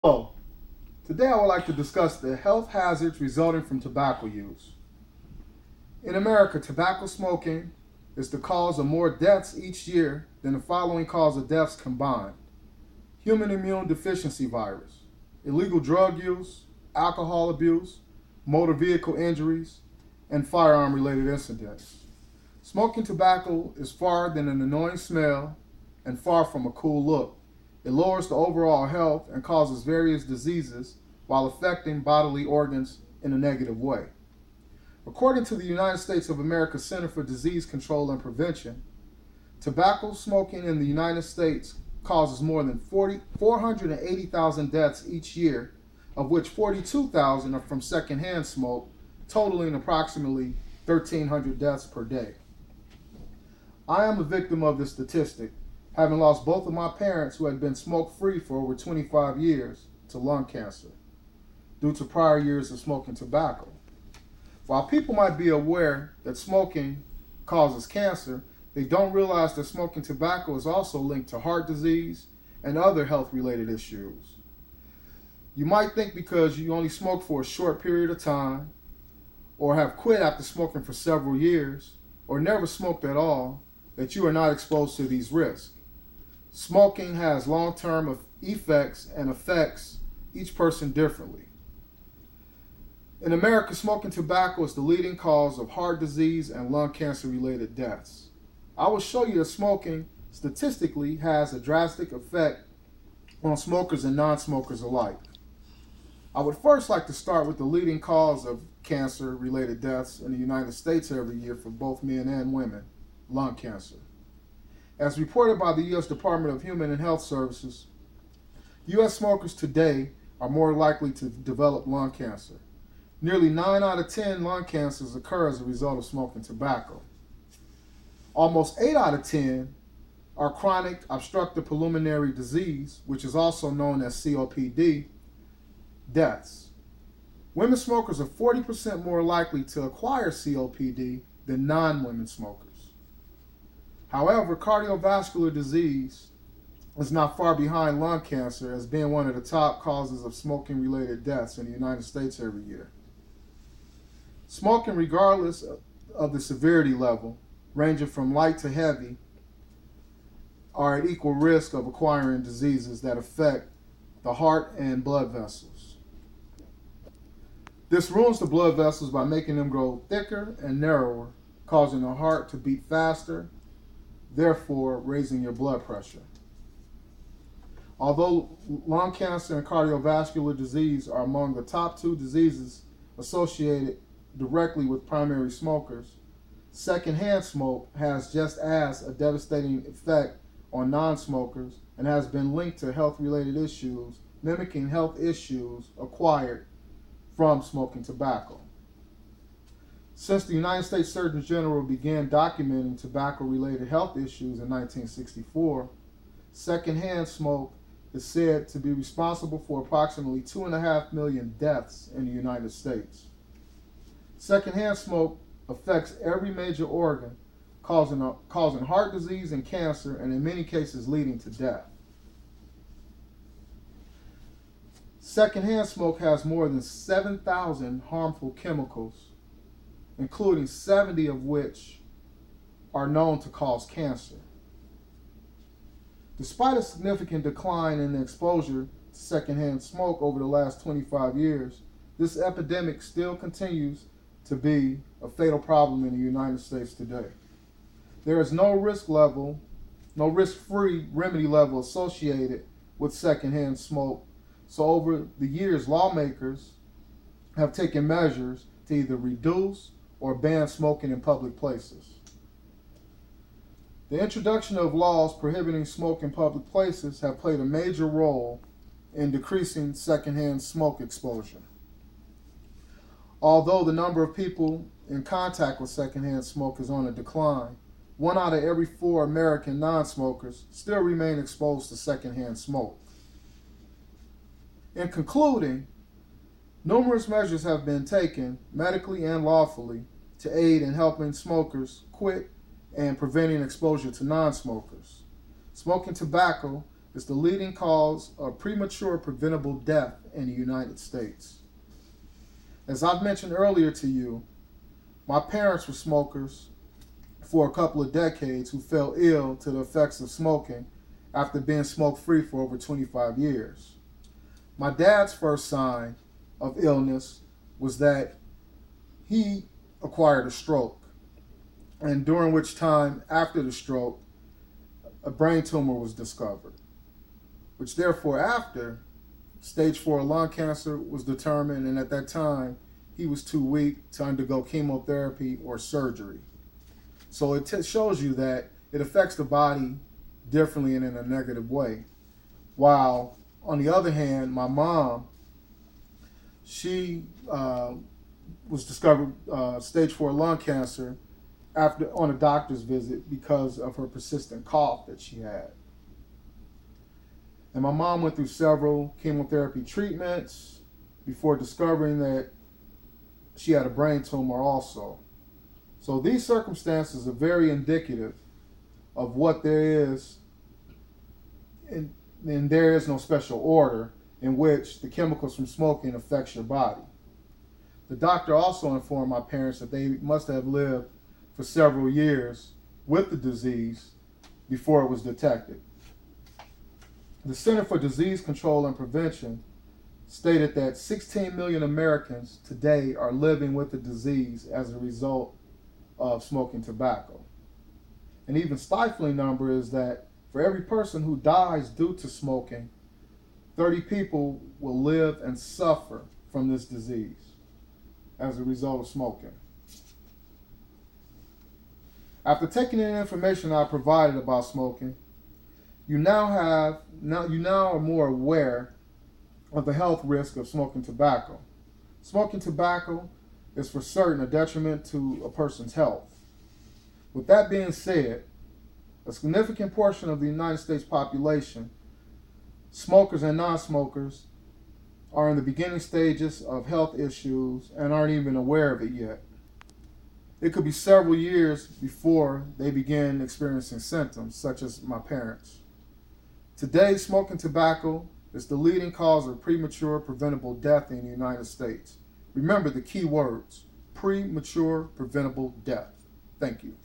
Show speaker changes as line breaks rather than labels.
Hello. Today I would like to discuss the health hazards resulting from tobacco use. In America, tobacco smoking is the cause of more deaths each year than the following cause of deaths combined: human immune deficiency virus, illegal drug use, alcohol abuse, motor vehicle injuries, and firearm related incidents. Smoking tobacco is far than an annoying smell and far from a cool look. It lowers the overall health and causes various diseases while affecting bodily organs in a negative way. According to the United States of America Center for Disease Control and Prevention, tobacco smoking in the United States causes more than 480,000 deaths each year, of which 42,000 are from secondhand smoke, totaling approximately 1,300 deaths per day. I am a victim of this statistic, having lost both of my parents who had been smoke-free for over 25 years to lung cancer due to prior years of smoking tobacco. While people might be aware that smoking causes cancer, they don't realize that smoking tobacco is also linked to heart disease and other health-related issues. You might think because you only smoke for a short period of time, or have quit after smoking for several years, or never smoked at all, that you are not exposed to these risks. Smoking has long-term effects and affects each person differently. In America, smoking tobacco is the leading cause of heart disease and lung cancer-related deaths. I will show you that smoking statistically has a drastic effect on smokers and non-smokers alike. I would first like to start with the leading cause of cancer-related deaths in the United States every year for both men and women: lung cancer. As reported by the U.S. Department of Human and Health Services, U.S. smokers today are more likely to develop lung cancer. Nearly 9 out of 10 lung cancers occur as a result of smoking tobacco. Almost 8 out of 10 are chronic obstructive pulmonary disease, which is also known as COPD, deaths. Women smokers are 40% more likely to acquire COPD than non-women smokers. However, cardiovascular disease is not far behind lung cancer as being one of the top causes of smoking-related deaths in the United States every year. Smoking, regardless of the severity level, ranging from light to heavy, are at equal risk of acquiring diseases that affect the heart and blood vessels. This ruins the blood vessels by making them grow thicker and narrower, causing the heart to beat faster, therefore raising your blood pressure. Although lung cancer and cardiovascular disease are among the top 2 diseases associated directly with primary smokers, secondhand smoke has just as a devastating effect on non-smokers and has been linked to health-related issues, mimicking health issues acquired from smoking tobacco. Since the United States Surgeon General began documenting tobacco-related health issues in 1964, secondhand smoke is said to be responsible for approximately 2.5 million deaths in the United States. Secondhand smoke affects every major organ, causing heart disease and cancer, and in many cases leading to death. Secondhand smoke has more than 7,000 harmful chemicals, including 70 of which are known to cause cancer. Despite a significant decline in the exposure to secondhand smoke over the last 25 years, this epidemic still continues to be a fatal problem in the United States today. There is no risk-free remedy level associated with secondhand smoke, so over the years, lawmakers have taken measures to either reduce or ban smoking in public places. The introduction of laws prohibiting smoke in public places have played a major role in decreasing secondhand smoke exposure. Although the number of people in contact with secondhand smoke is on a decline, 1 out of every 4 American non-smokers still remain exposed to secondhand smoke. In concluding, numerous measures have been taken, medically and lawfully, to aid in helping smokers quit and preventing exposure to non-smokers. Smoking tobacco is the leading cause of premature preventable death in the United States. As I've mentioned earlier to you, my parents were smokers for a couple of decades who fell ill to the effects of smoking after being smoke-free for over 25 years. My dad's first sign of illness was that he acquired a stroke, and during which time, after the stroke, a brain tumor was discovered, which therefore after stage 4 lung cancer was determined, and at that time he was too weak to undergo chemotherapy or surgery. So it shows you that it affects the body differently and in a negative way. While on the other hand, my mom, she was discovered stage 4 lung cancer on a doctor's visit because of her persistent cough that she had. And my mom went through several chemotherapy treatments before discovering that she had a brain tumor also. So these circumstances are very indicative of what there is, and there is no special order in which the chemicals from smoking affects your body. The doctor also informed my parents that they must have lived for several years with the disease before it was detected. The Center for Disease Control and Prevention stated that 16 million Americans today are living with the disease as a result of smoking tobacco. An even stifling number is that for every person who dies due to smoking, 30 people will live and suffer from this disease as a result of smoking. After taking in the information I provided about smoking, you now are more aware of the health risk of smoking tobacco. Smoking tobacco is for certain a detriment to a person's health. With that being said, a significant portion of the United States population, smokers and non-smokers, are in the beginning stages of health issues and aren't even aware of it yet. It could be several years before they begin experiencing symptoms, such as my parents. Today, smoking tobacco is the leading cause of premature preventable death in the United States. Remember the key words: premature preventable death. Thank you.